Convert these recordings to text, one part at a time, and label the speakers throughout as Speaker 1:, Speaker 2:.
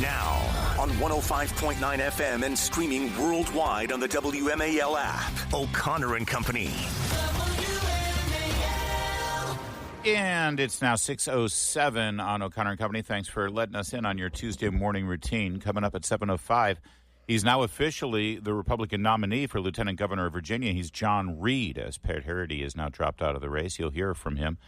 Speaker 1: Now on 105.9 FM and streaming worldwide on the WMAL app. O'Connor and Company.
Speaker 2: And it's now 6:07 on O'Connor and Company. Thanks for letting us in on your Tuesday morning routine. Coming up at 7:05, he's now officially the Republican nominee for Lieutenant Governor of Virginia. He's John Reed, as Pat Harity has now dropped out of the race. You'll hear from him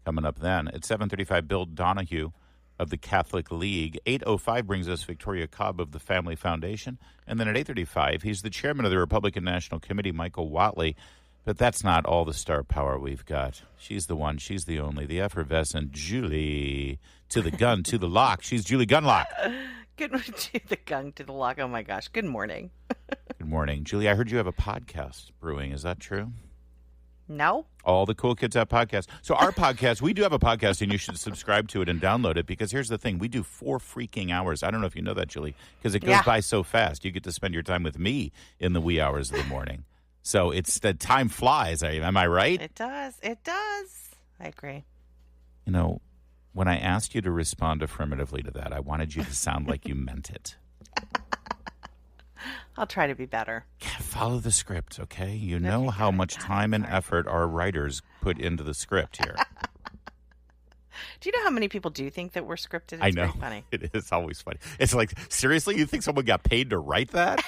Speaker 2: coming up then. At 7:35, Bill Donahue of the Catholic League. 8:05 brings us Victoria Cobb of the Family Foundation. And then at 8:35, he's the chairman of the Republican National Committee, Michael Whatley. But that's not all the star power we've got. She's the one, she's the only, the effervescent Julie, to the gun, to the lock. She's Julie Gunlock.
Speaker 3: Good morning, to the gun, to the lock. Oh, my gosh. Good morning.
Speaker 2: Good morning. Julie, I heard you have a podcast brewing. Is that true?
Speaker 3: No.
Speaker 2: All the cool kids have podcasts. So our podcast, we do have a podcast, and you should subscribe to it and download it, because here's the thing. We do 4 freaking hours. I don't know if you know that, Julie, because it goes by so fast. You get to spend your time with me in the wee hours of the morning. So it's the time flies. Am I right?
Speaker 3: It does. It does. I agree.
Speaker 2: You know, when I asked you to respond affirmatively to that, I wanted you to sound like you meant it.
Speaker 3: I'll try to be better.
Speaker 2: Follow the script, okay? You know how much time and effort our writers put into the script here.
Speaker 3: Do you know how many people do think that we're scripted? It's
Speaker 2: I know.
Speaker 3: very funny.
Speaker 2: It is always funny. It's like, seriously? You think someone got paid to write that?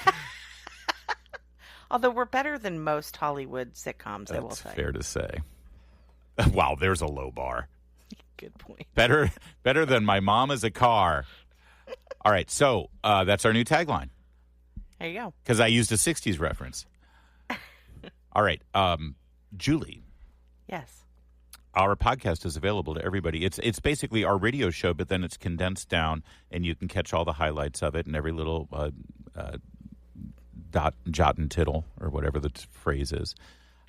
Speaker 3: Although we're better than most Hollywood sitcoms, I will say.
Speaker 2: That's fair to say. Wow, there's a low bar.
Speaker 3: Good point.
Speaker 2: Better than my mom is a car. All right, so that's our new tagline.
Speaker 3: There you go.
Speaker 2: Because I used a 60s reference. All right, Julie.
Speaker 3: Yes.
Speaker 2: Our podcast is available to everybody. It's basically our radio show, but then it's condensed down, and you can catch all the highlights of it and every little jot and tittle, or whatever the phrase is,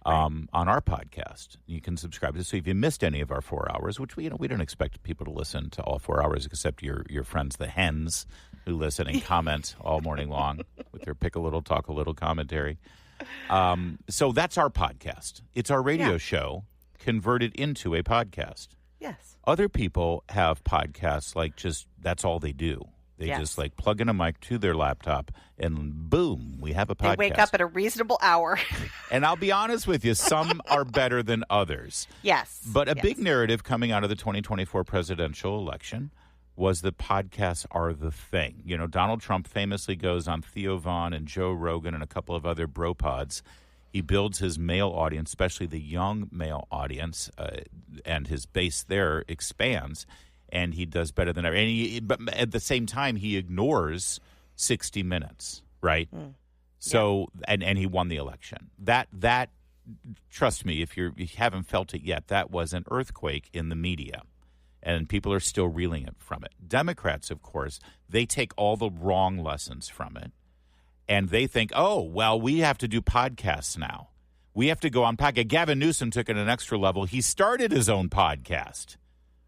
Speaker 2: on our podcast. You can subscribe to it. So if you missed any of our 4 hours, which we don't expect people to listen to all 4 hours, except your friends, the hens, who listen and comment all morning long with their pick a little, talk a little commentary. So that's our podcast. It's our radio show converted into a podcast.
Speaker 3: Yes.
Speaker 2: Other people have podcasts like just that's all they do. They just like plug in a mic to their laptop and boom, we have a podcast.
Speaker 3: They wake up at a reasonable hour.
Speaker 2: And I'll be honest with you, some are better than others.
Speaker 3: Yes.
Speaker 2: But a big narrative coming out of the 2024 presidential election was that podcasts are the thing. You know, Donald Trump famously goes on Theo Vaughn and Joe Rogan and a couple of other bro pods. He builds his male audience, especially the young male audience, and his base there expands. And he does better than ever. But at the same time, he ignores 60 Minutes, right? So, and he won the election. That trust me, if you haven't felt it yet, that was an earthquake in the media. And people are still reeling from it. Democrats, of course, they take all the wrong lessons from it. And they think, oh, well, we have to do podcasts now. We have to go on podcast. Gavin Newsom took it an extra level. He started his own podcast.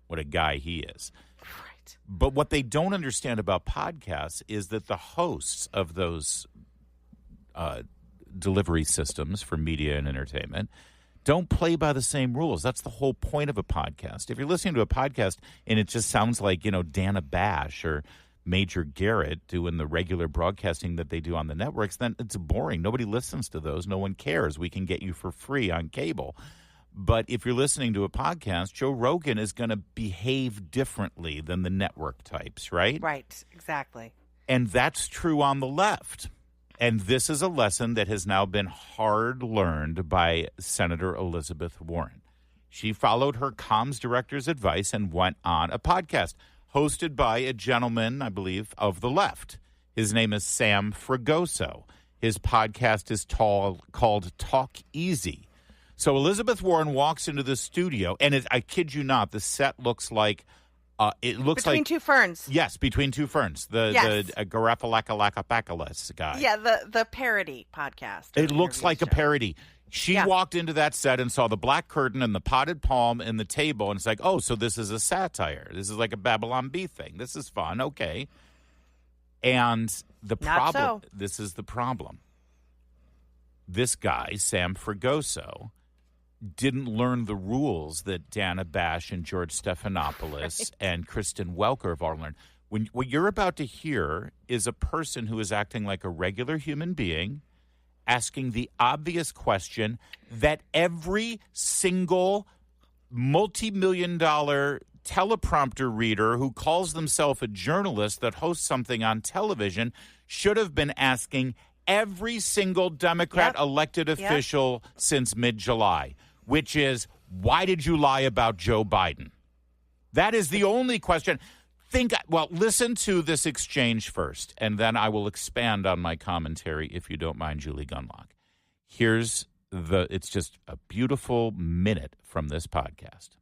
Speaker 2: What a guy he is.
Speaker 3: Right.
Speaker 2: But what they don't understand about podcasts is that the hosts of those delivery systems for media and entertainment don't play by the same rules. That's the whole point of a podcast. If you're listening to a podcast and it just sounds like, Dana Bash or Major Garrett doing the regular broadcasting that they do on the networks, then it's boring. Nobody listens to those. No one cares. We can get you for free on cable. But if you're listening to a podcast, Joe Rogan is going to behave differently than the network types, right?
Speaker 3: Right, exactly.
Speaker 2: And that's true on the left. And this is a lesson that has now been hard learned by Senator Elizabeth Warren. She followed her comms director's advice and went on a podcast hosted by a gentleman, I believe, of the left. His name is Sam Fragoso. His podcast is called Talk Easy. So Elizabeth Warren walks into the studio, and I kid you not, the set looks like
Speaker 3: Between Two Ferns.
Speaker 2: Yes, Between Two Ferns. The Garafalaka guy.
Speaker 3: Yeah, the parody podcast.
Speaker 2: It looks like a parody. She walked into that set and saw the black curtain and the potted palm and the table, and it's like, oh, so this is a satire. This is like a Babylon Bee thing. This is fun. Okay. And the problem, this is the problem. This guy, Sam Fragoso, didn't learn the rules that Dana Bash and George Stephanopoulos and Kristen Welker have all learned, What you're about to hear is a person who is acting like a regular human being, asking the obvious question that every single multi-million-dollar teleprompter reader who calls themselves a journalist that hosts something on television should have been asking every single Democrat elected official since mid-July, which is, why did you lie about Joe Biden? That is the only question. Listen to this exchange first, and then I will expand on my commentary, if you don't mind, Julie Gunlock. It's just a beautiful minute from this podcast.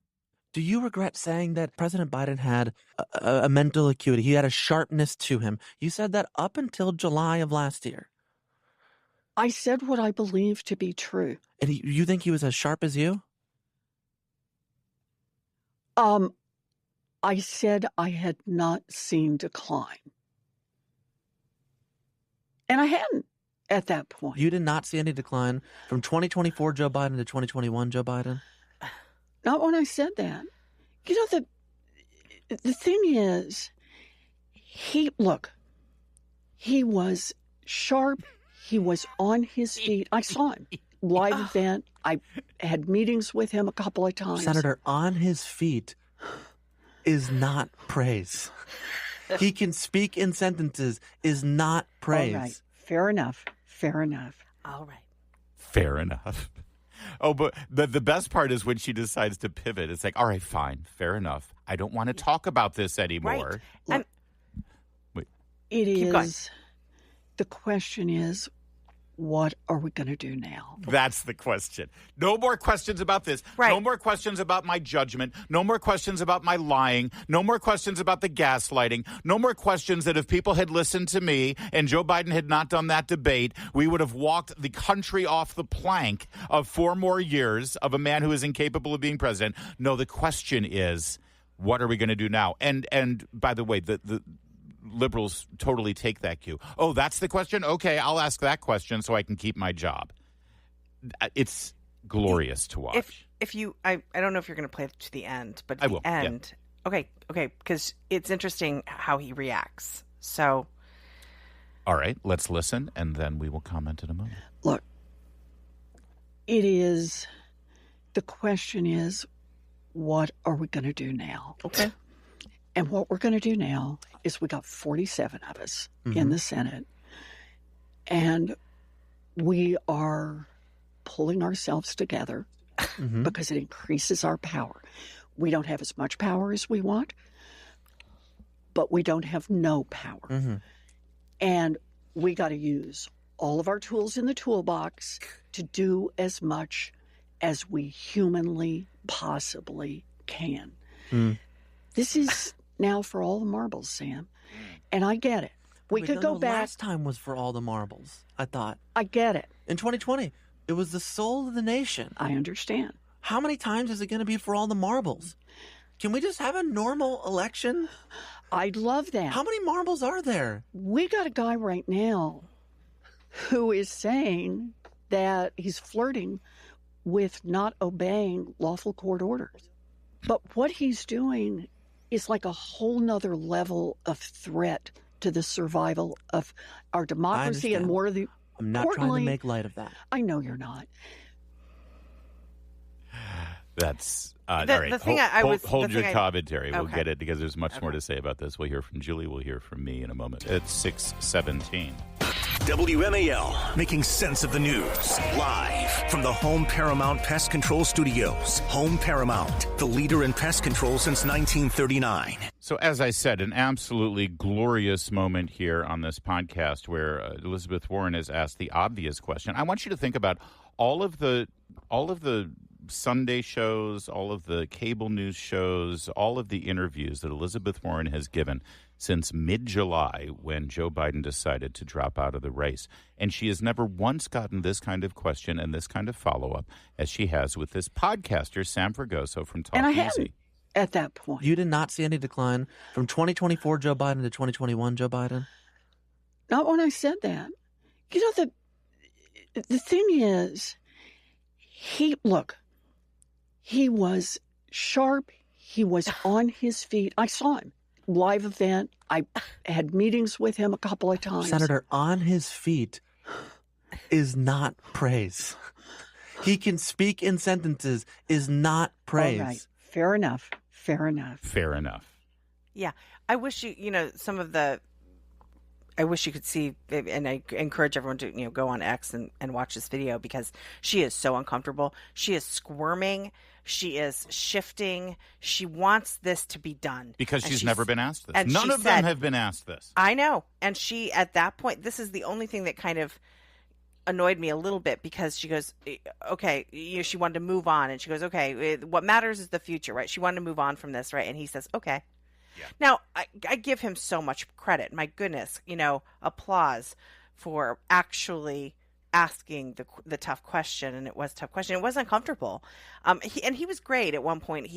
Speaker 4: Do you regret saying that President Biden had a mental acuity? He had a sharpness to him. You said that up until July of last year.
Speaker 5: I said what I believe to be true.
Speaker 4: And you think he was as sharp as you?
Speaker 5: I said I had not seen decline. And I hadn't at that point.
Speaker 4: You did not see any decline from 2024 Joe Biden to 2021 Joe Biden?
Speaker 5: Not when I said that. You know, the thing is, he was sharp. He was on his feet. I saw him. Live event. I had meetings with him a couple of times.
Speaker 4: Senator, on his feet is not praise. He can speak in sentences is not praise.
Speaker 5: All right. Fair enough.
Speaker 3: All right.
Speaker 2: Fair enough. Oh, but the best part is when she decides to pivot. It's like, all right, fine, fair enough. I don't want to talk about this anymore.
Speaker 3: Right.
Speaker 5: Look,
Speaker 3: Keep going.
Speaker 5: The question is, what are we going to do now?
Speaker 2: That's the question. No more questions about this.
Speaker 3: Right.
Speaker 2: No more questions about my judgment. No more questions about my lying. No more questions about the gaslighting. No more questions that if people had listened to me and Joe Biden had not done that debate, we would have walked the country off the plank of 4 more years of a man who is incapable of being president. No, the question is, what are we going to do now? And by the way, the liberals totally take that cue. Oh, that's the question? Okay, I'll ask that question so I can keep my job. It's glorious to watch.
Speaker 3: If you, I don't know if you're going to play it to the end, but at
Speaker 2: the
Speaker 3: end, yeah. Okay, because it's interesting how he reacts. So,
Speaker 2: all right, let's listen, and then we will comment in a moment.
Speaker 5: Look, the question is, what are we going to do now?
Speaker 3: Okay.
Speaker 5: And what we're going to do now is we got 47 of us in the Senate, and we are pulling ourselves together because it increases our power. We don't have as much power as we want, but we don't have no power. And we got to use all of our tools in the toolbox to do as much as we humanly possibly can. This is now for all the marbles, Sam. And I get it. We could go back.
Speaker 4: Last time was for all the marbles, I thought.
Speaker 5: I get it.
Speaker 4: In 2020, it was the soul of the nation.
Speaker 5: I understand.
Speaker 4: How many times is it going to be for all the marbles? Can we just have a normal election?
Speaker 5: I'd love that.
Speaker 4: How many marbles are there?
Speaker 5: We got a guy right now who is saying that he's flirting with not obeying lawful court orders. But what he's doing is like a whole nother level of threat to the survival of our democracy and more of the.
Speaker 4: I'm not trying to make light of that.
Speaker 5: I know you're not.
Speaker 2: That's all right.
Speaker 3: The thing
Speaker 2: hold your commentary. We'll get it because there's much more to say about this. We'll hear from Julie. We'll hear from me in a moment. It's 6:17.
Speaker 1: WMAL, making sense of the news. Live from the Home Paramount Pest Control Studios. Home Paramount, the leader in pest control since 1939.
Speaker 2: So as I said, an absolutely glorious moment here on this podcast where Elizabeth Warren has asked the obvious question. I want you to think about all of the Sunday shows, all of the cable news shows, all of the interviews that Elizabeth Warren has given since mid-July when Joe Biden decided to drop out of the race. And she has never once gotten this kind of question and this kind of follow-up as she has with this podcaster, Sam Fragoso from Talk
Speaker 5: And I
Speaker 2: Easy.
Speaker 5: hadn't at that point.
Speaker 4: You did not see any decline from 2024 Joe Biden to 2021 Joe Biden?
Speaker 5: Not when I said that. You know, the thing is, he was sharp. He was on his feet. I saw him live event. I had meetings with him a couple of times.
Speaker 4: Senator, on his feet is not praise. He can speak in sentences is not praise.
Speaker 5: All right. Fair enough. Fair enough.
Speaker 2: Fair enough.
Speaker 3: Yeah. I wish I wish you could see, and I encourage everyone to, go on X and watch this video, because she is so uncomfortable. She is squirming. She is shifting. She wants this to be done.
Speaker 2: Because she's never been asked this.
Speaker 3: And
Speaker 2: None of them have been asked this.
Speaker 3: I know. And she, at that point, this is the only thing that kind of annoyed me a little bit, because she goes, okay, she wanted to move on. And she goes, okay, what matters is the future, right? She wanted to move on from this, right? And he says, okay. Yeah. Now, I give him so much credit. My goodness, applause for actually asking the tough question. And it was a tough question. It was uncomfortable. He was great at one point.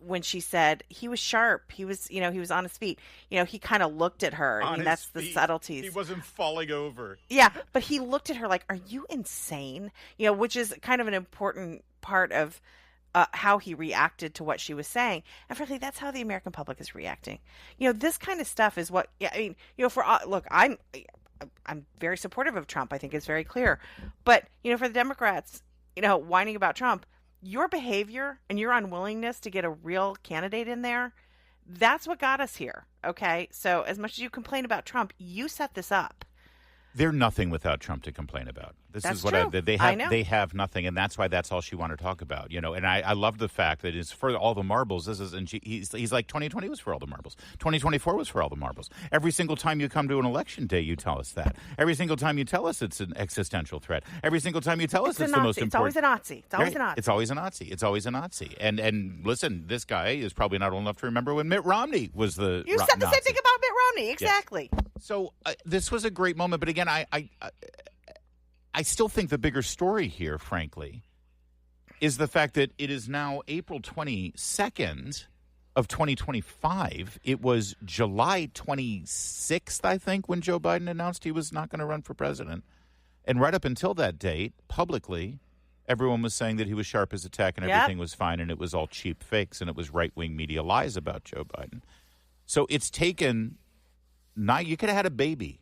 Speaker 3: When she said he was sharp, he was on his feet. He kind of looked at her. That's the subtleties.
Speaker 2: He wasn't falling over.
Speaker 3: Yeah, but he looked at her like, "Are you insane?" Which is kind of an important part of how he reacted to what she was saying. And frankly, that's how the American public is reacting. This kind of stuff is what, look, I'm very supportive of Trump. I think it's very clear. But, for the Democrats, whining about Trump, your behavior and your unwillingness to get a real candidate in there, that's what got us here. Okay. So as much as you complain about Trump, you set this up.
Speaker 2: They're nothing without Trump to complain about.
Speaker 3: That's
Speaker 2: is what
Speaker 3: true.
Speaker 2: they have nothing, and that's why that's all she wanted to talk about. And I love the fact that it's for all the marbles. He's like 2020 was for all the marbles. 2024 was for all the marbles. Every single time you come to an election day, you tell us that. Every single time you tell us it's an existential threat. Every single time you tell us it's the most important.
Speaker 3: It's always a Nazi. It's always a Nazi.
Speaker 2: It's always a Nazi. It's always a Nazi. And listen, this guy is probably not old enough to remember when Mitt Romney was the
Speaker 3: You said the
Speaker 2: Nazi.
Speaker 3: same thing about Mitt Romney. Exactly.
Speaker 2: Yes. So this was a great moment, but again, I still think the bigger story here, frankly, is the fact that it is now April 22nd of 2025. It was July 26th, I think, when Joe Biden announced he was not going to run for president. And right up until that date, publicly, everyone was saying that he was sharp as a tack and everything was fine, and it was all cheap fakes, and it was right-wing media lies about Joe Biden. So it's taken... you could have had a baby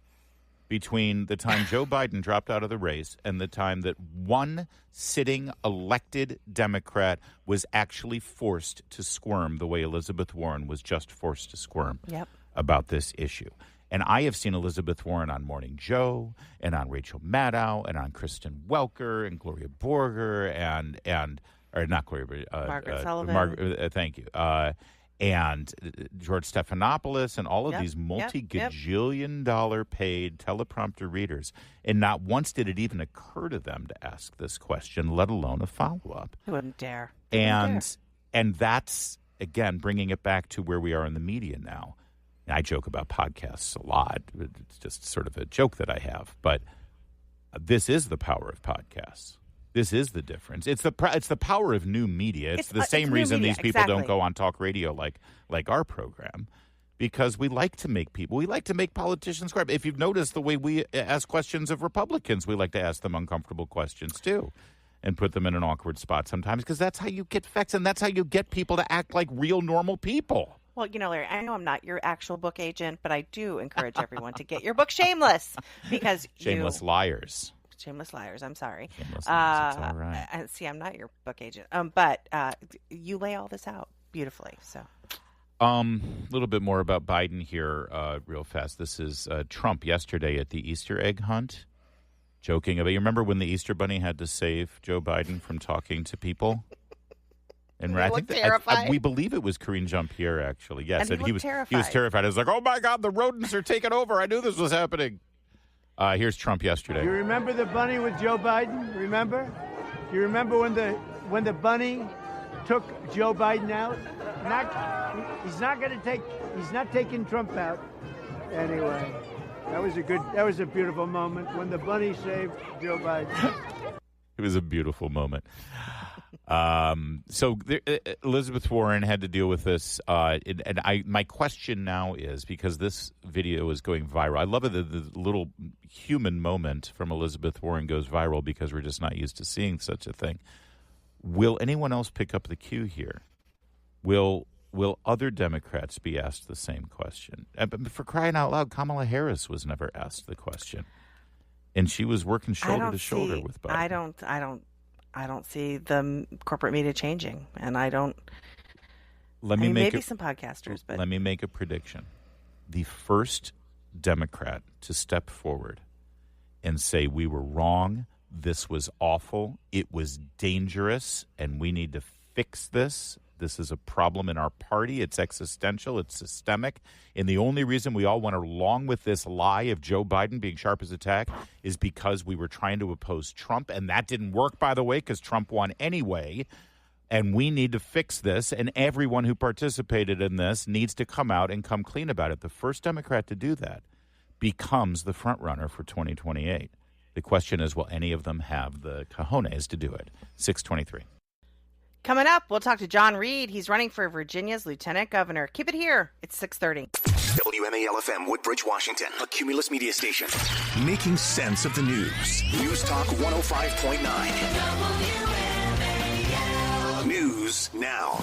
Speaker 2: between the time Joe Biden dropped out of the race and the time that one sitting elected Democrat was actually forced to squirm the way Elizabeth Warren was just forced to squirm about this issue. And I have seen Elizabeth Warren on Morning Joe and on Rachel Maddow and on Kristen Welker and Gloria Borger or not Gloria,
Speaker 3: Margaret Sullivan.
Speaker 2: Thank you. And George Stephanopoulos and all of these multi-gajillion dollar paid teleprompter readers. And not once did it even occur to them to ask this question, let alone a follow-up.
Speaker 3: I wouldn't dare.
Speaker 2: And that's, again, bringing it back to where we are in the media now. And I joke about podcasts a lot. It's just sort of a joke that I have. But this is the power of podcasts. This is the difference. It's the power of new media. It's the same reason these people don't go on talk radio like our program, because we like to make politicians cry. If you've noticed the way we ask questions of Republicans, we like to ask them uncomfortable questions too, and put them in an awkward spot sometimes, because that's how you get facts and that's how you get people to act like real normal people.
Speaker 3: Well, Larry, I know I'm not your actual book agent, but I do encourage everyone to get your book Shameless, because
Speaker 2: Shameless Liars.
Speaker 3: Shameless Liars. I'm sorry.
Speaker 2: Shameless Liars. It's all right.
Speaker 3: See, I'm not your book agent. But you lay all this out beautifully. So,
Speaker 2: a little bit more about Biden here, real fast. This is Trump yesterday at the Easter egg hunt, joking about. You remember when the Easter Bunny had to save Joe Biden from talking to people? And I think we believe it was Karine Jean-Pierre, actually. Yes,
Speaker 3: and he was terrified.
Speaker 2: He was terrified. I was like, "Oh my God, the rodents are taking over! I knew this was happening." Here's Trump yesterday.
Speaker 6: You remember the bunny with Joe Biden? Remember? You remember when the bunny took Joe Biden out? He's not taking Trump out. Anyway, that was a beautiful moment when the bunny saved Joe Biden.
Speaker 2: It was a beautiful moment. So Elizabeth Warren had to deal with this, my question now is, because this video is going viral, I love it that the little human moment from Elizabeth Warren goes viral because we're just not used to seeing such a thing. Will anyone else pick up the cue here? Will will other Democrats be asked the same question? But for crying out loud, Kamala Harris was never asked the question, and she was working shoulder to shoulder with Biden.
Speaker 3: I don't see the corporate media changing, and I don't. Maybe some podcasters, but
Speaker 2: let me make a prediction: the first Democrat to step forward and say we were wrong, this was awful, it was dangerous, and we need to fix this. This is a problem in our party. It's existential. It's systemic. And the only reason we all went along with this lie of Joe Biden being sharp as a tack is because we were trying to oppose Trump. And that didn't work, by the way, because Trump won anyway. And we need to fix this. And everyone who participated in this needs to come out and come clean about it. The first Democrat to do that becomes the front runner for 2028. The question is, will any of them have the cojones to do it? 623.
Speaker 3: Coming up, we'll talk to John Reed. He's running for Virginia's lieutenant governor. Keep it here. It's 6:30.
Speaker 1: WMAL-FM, Woodbridge, Washington, a Cumulus media station. Making sense of the news. News Talk 105.9. News now.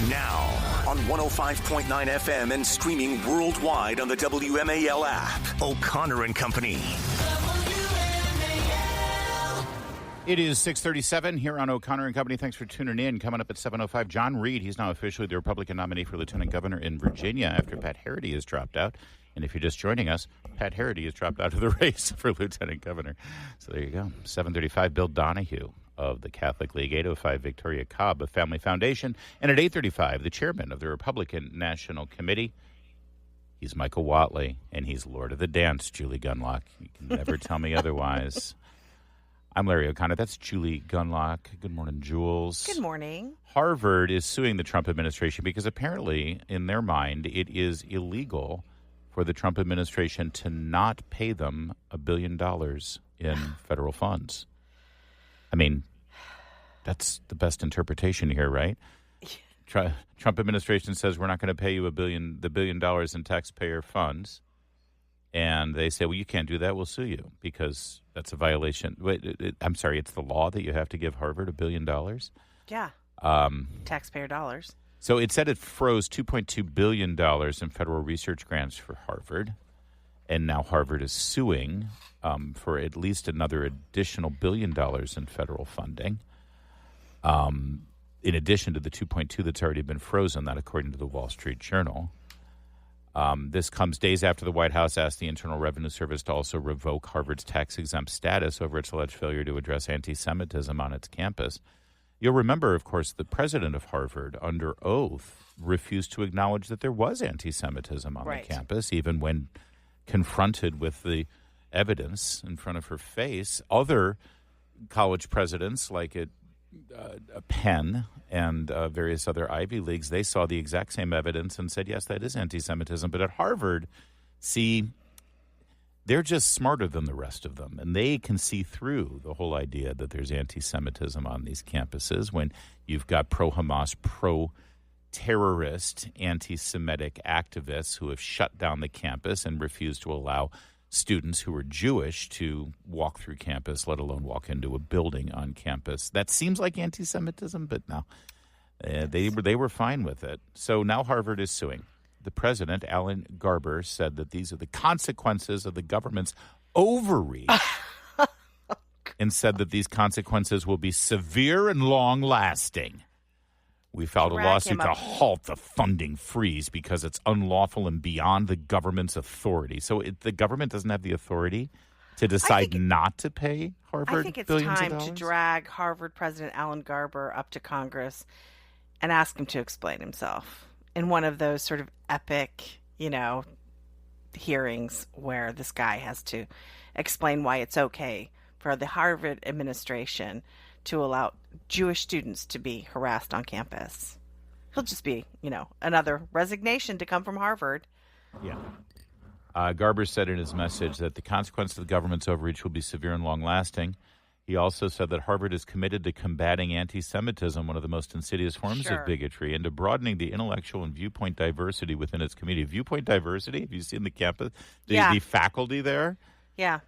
Speaker 1: Now on 105.9 FM and streaming worldwide on the WMAL app. O'Connor and Company.
Speaker 2: It is 6:37 here on O'Connor and Company. Thanks for tuning in. Coming up at 7:05, John Reed. He's now officially the Republican nominee for lieutenant governor in Virginia after Pat Harity has dropped out. And if you're just joining us, Pat Harity has dropped out of the race for lieutenant governor. So there you go. 7:35, Bill Donahue of the Catholic League. 8:05, Victoria Cobb of Family Foundation. And at 8:35, the chairman of the Republican National Committee. He's Michael Whatley, and he's Lord of the Dance, Julie Gunlock. You can never tell me otherwise. I'm Larry O'Connor. That's Julie Gunlock. Good morning, Jules.
Speaker 3: Good morning.
Speaker 2: Harvard is suing the Trump administration because apparently, in their mind, it is illegal for the Trump administration to not pay them $1 billion in federal funds. I mean, that's the best interpretation here, right? Trump administration says we're not going to pay you the $1 billion in taxpayer funds. And they say, well, you can't do that. We'll sue you because that's a violation. Wait, I'm sorry. It's the law that you have to give Harvard $1 billion?
Speaker 3: Yeah. Taxpayer dollars.
Speaker 2: So it said it froze $2.2 billion in federal research grants for Harvard. And now Harvard is suing for at least another additional $1 billion in federal funding. In addition to the 2.2 that's already been frozen, that according to the Wall Street Journal. This comes days after the White House asked the Internal Revenue Service to also revoke Harvard's tax-exempt status over its alleged failure to address anti-Semitism on its campus. You'll remember, of course, the president of Harvard, under oath, refused to acknowledge that there was anti-Semitism on the campus, even when confronted with the evidence in front of her face. Other college presidents, like at Penn and various other Ivy Leagues, they saw the exact same evidence and said, yes, that is anti-Semitism. But at Harvard, see, they're just smarter than the rest of them, and they can see through the whole idea that there's anti-Semitism on these campuses when you've got pro-Hamas, pro-terrorist, anti-Semitic activists who have shut down the campus and refused to allow students who are Jewish to walk through campus, let alone walk into a building on campus. That seems like anti-Semitism, but no, they were fine with it. So now Harvard is suing. The president, Alan Garber, said that these are the consequences of the government's overreach and said that these consequences will be severe and long-lasting. We filed a lawsuit to halt the funding freeze because it's unlawful and beyond the government's authority. So the government doesn't have the authority to decide not to pay Harvard.
Speaker 3: I think it's time to drag Harvard President Alan Garber up to Congress and ask him to explain himself in one of those sort of epic, hearings where this guy has to explain why it's okay for the Harvard administration to allow Jewish students to be harassed on campus. He'll just be, another resignation to come from Harvard.
Speaker 2: Yeah. Garber said in his message that the consequences of the government's overreach will be severe and long-lasting. He also said that Harvard is committed to combating anti-Semitism, one of the most insidious forms of bigotry, and to broadening the intellectual and viewpoint diversity within its community. Viewpoint diversity? Have you seen the campus, the faculty there?
Speaker 3: Yeah.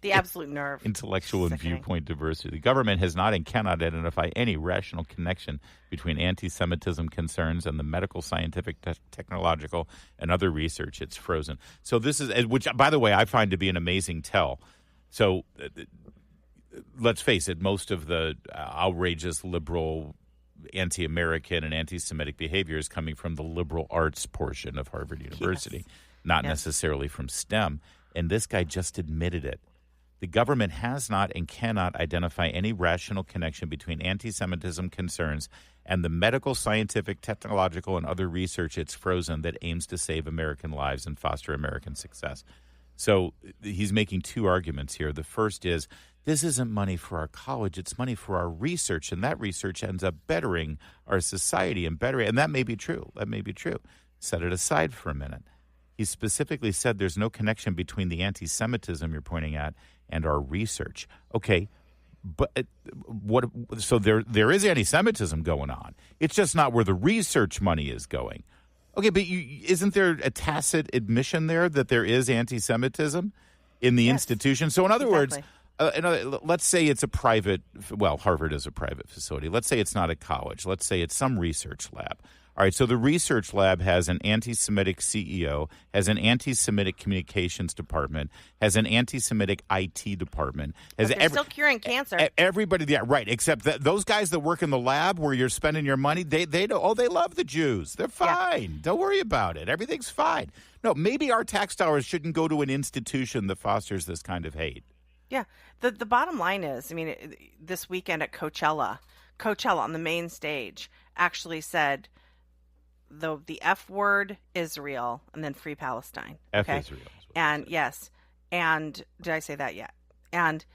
Speaker 3: The absolute nerve.
Speaker 2: Intellectual and
Speaker 3: Sickening.
Speaker 2: viewpoint diversity. The government has not and cannot identify any rational connection between anti-Semitism concerns and the medical, scientific, technological, and other research. It's frozen. So this is, which, by the way, I find to be an amazing tell. So let's face it, most of the outrageous liberal, anti-American, and anti-Semitic behavior is coming from the liberal arts portion of Harvard University, not necessarily from STEM. And this guy just admitted it. The government has not and cannot identify any rational connection between anti-Semitism concerns and the medical, scientific, technological, and other research it's frozen that aims to save American lives and foster American success. So he's making two arguments here. The first is, this isn't money for our college, it's money for our research, and that research ends up bettering our society and that may be true. That may be true. Set it aside for a minute. He specifically said there's no connection between the anti-Semitism you're pointing at and our research. Okay, but what? So there is anti-Semitism going on. It's just not where the research money is going. Okay, but isn't there a tacit admission there that there is anti-Semitism in the institution? So in other words, let's say it's a private, Harvard is a private facility. Let's say it's not a college. Let's say it's some research lab. All right, so the research lab has an anti-Semitic CEO, has an anti-Semitic communications department, has an anti-Semitic IT department.
Speaker 3: They're still curing cancer.
Speaker 2: Everybody, yeah, right, except that those guys that work in the lab where you're spending your money, they love the Jews. They're fine. Yeah. Don't worry about it. Everything's fine. No, maybe our tax dollars shouldn't go to an institution that fosters this kind of hate.
Speaker 3: Yeah. The bottom line is, I mean, this weekend at Coachella on the main stage actually said the F word, Israel, and then free Palestine.
Speaker 2: Okay? F Israel.
Speaker 3: And yes. And did I say that yet? And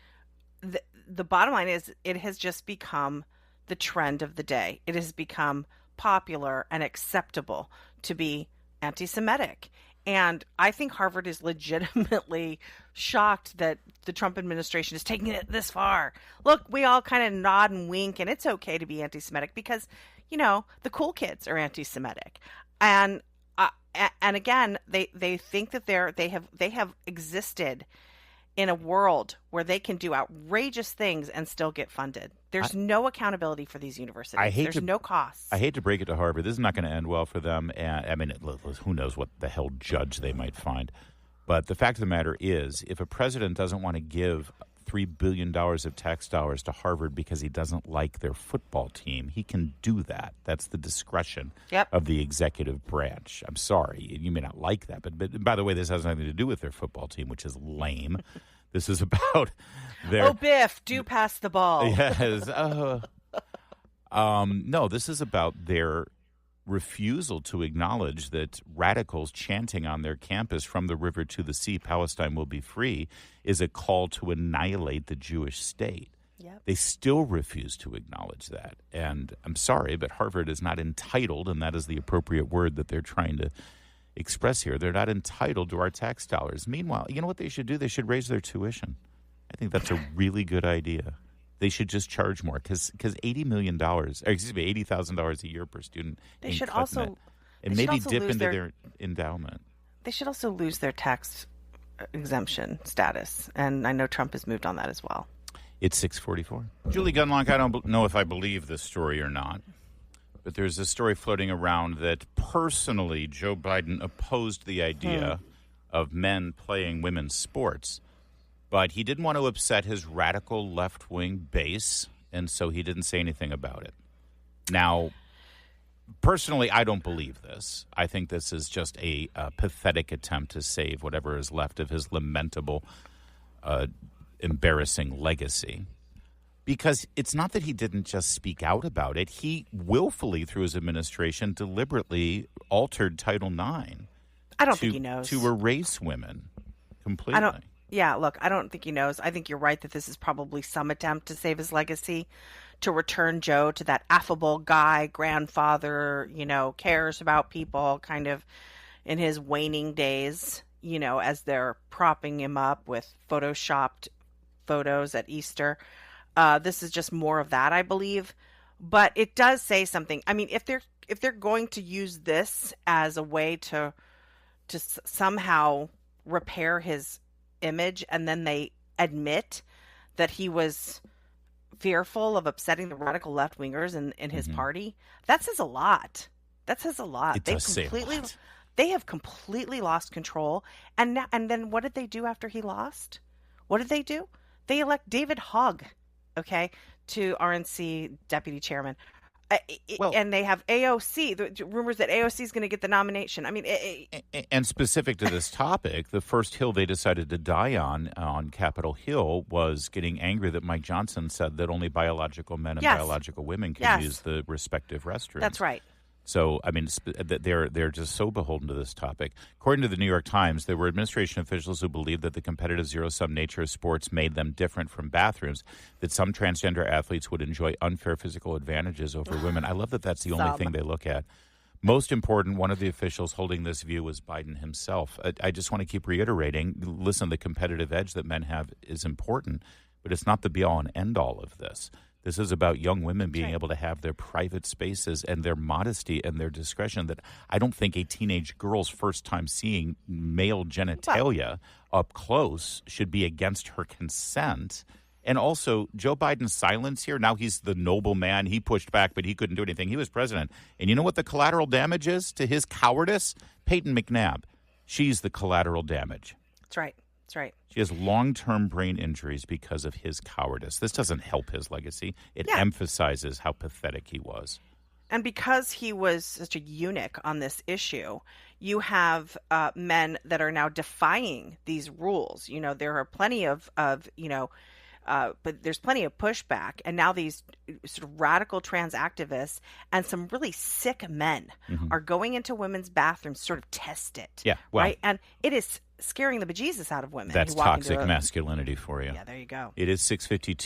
Speaker 3: the bottom line is, it has just become the trend of the day. It has become popular and acceptable to be anti-Semitic. And I think Harvard is legitimately shocked that the Trump administration is taking it this far. Look, we all kind of nod and wink, and it's okay to be anti-Semitic because, the cool kids are anti-Semitic. And again, they think that they have existed in a world where they can do outrageous things and still get funded. There's no accountability for these universities. There's no costs.
Speaker 2: I hate to break it to Harvard. This is not going to end well for them. And I mean, who knows what the hell judge they might find. But the fact of the matter is, if a president doesn't want to give $3 billion of tax dollars to Harvard because he doesn't like their football team, he can do that. That's the discretion of the executive branch. I'm sorry. You may not like that. But by the way, this has nothing to do with their football team, which is lame. This is about their...
Speaker 3: Oh, Biff, do pass the ball.
Speaker 2: Yes. No, this is about their refusal to acknowledge that radicals chanting on their campus, from the river to the sea, Palestine will be free, is a call to annihilate the Jewish state.
Speaker 3: Yep.
Speaker 2: They still refuse to acknowledge that. And I'm sorry, but Harvard is not entitled, and that is the appropriate word that they're trying to express here. They're not entitled to our tax dollars. Meanwhile, you know what they should do? They should raise their tuition. I think that's a really good idea. They should just charge more because $80 million, $80,000 a year per student.
Speaker 3: They should also,
Speaker 2: and maybe dip into their endowment.
Speaker 3: They should also lose their tax exemption status, and I know Trump has moved on that as well.
Speaker 2: It's 6:44. Julie Gunlock, I don't know if I believe this story or not, but there's a story floating around that personally Joe Biden opposed the idea of men playing women's sports. But he didn't want to upset his radical left-wing base, and so he didn't say anything about it. Now, personally, I don't believe this. I think this is just a pathetic attempt to save whatever is left of his lamentable, embarrassing legacy. Because it's not that he didn't just speak out about it. He willfully, through his administration, deliberately altered Title IX.
Speaker 3: I don't think he knows.
Speaker 2: To erase women completely.
Speaker 3: Yeah, look, I don't think he knows. I think you're right that this is probably some attempt to save his legacy, to return Joe to that affable guy, grandfather, cares about people, kind of in his waning days, as they're propping him up with photoshopped photos at Easter. This is just more of that, I believe. But it does say something. I mean, if they're going to use this as a way to somehow repair his image, and then they admit that he was fearful of upsetting the radical left-wingers in his party, that says a lot. That says a lot.
Speaker 2: It does say a lot.
Speaker 3: They have completely lost control. And then what did they do after he lost? What did they do? They elect David Hogg, to RNC deputy chairman. And they have AOC, the rumors that AOC is going to get the nomination. I mean,
Speaker 2: and specific to this topic, the first hill they decided to die on Capitol Hill was getting angry that Mike Johnson said that only biological men and biological women can use the respective restrooms.
Speaker 3: That's right.
Speaker 2: So, I mean, they're just so beholden to this topic. According to the New York Times, there were administration officials who believed that the competitive zero-sum nature of sports made them different from bathrooms, that some transgender athletes would enjoy unfair physical advantages over women. I love that that's the only thing they look at. Most important, one of the officials holding this view was Biden himself. I just want to keep reiterating, listen, the competitive edge that men have is important, but it's not the be-all and end-all of this. This is about young women being able to have their private spaces and their modesty and their discretion that I don't think a teenage girl's first time seeing male genitalia up close should be against her consent. And also, Joe Biden's silence here, now he's the noble man. He pushed back, but he couldn't do anything. He was president. And you know what the collateral damage is to his cowardice? Peyton McNabb. She's the collateral damage.
Speaker 3: That's right. That's right.
Speaker 2: She has long-term brain injuries because of his cowardice. This doesn't help his legacy. It emphasizes how pathetic he was.
Speaker 3: And because he was such a eunuch on this issue, you have men that are now defying these rules. You know, there are plenty of but there's plenty of pushback. And now these sort of radical trans activists and some really sick men are going into women's bathrooms to sort of test it.
Speaker 2: Yeah, well,
Speaker 3: right? And it is scaring the bejesus out of women.
Speaker 2: That's toxic masculinity for you.
Speaker 3: Yeah, there you go.
Speaker 2: It is 6:52.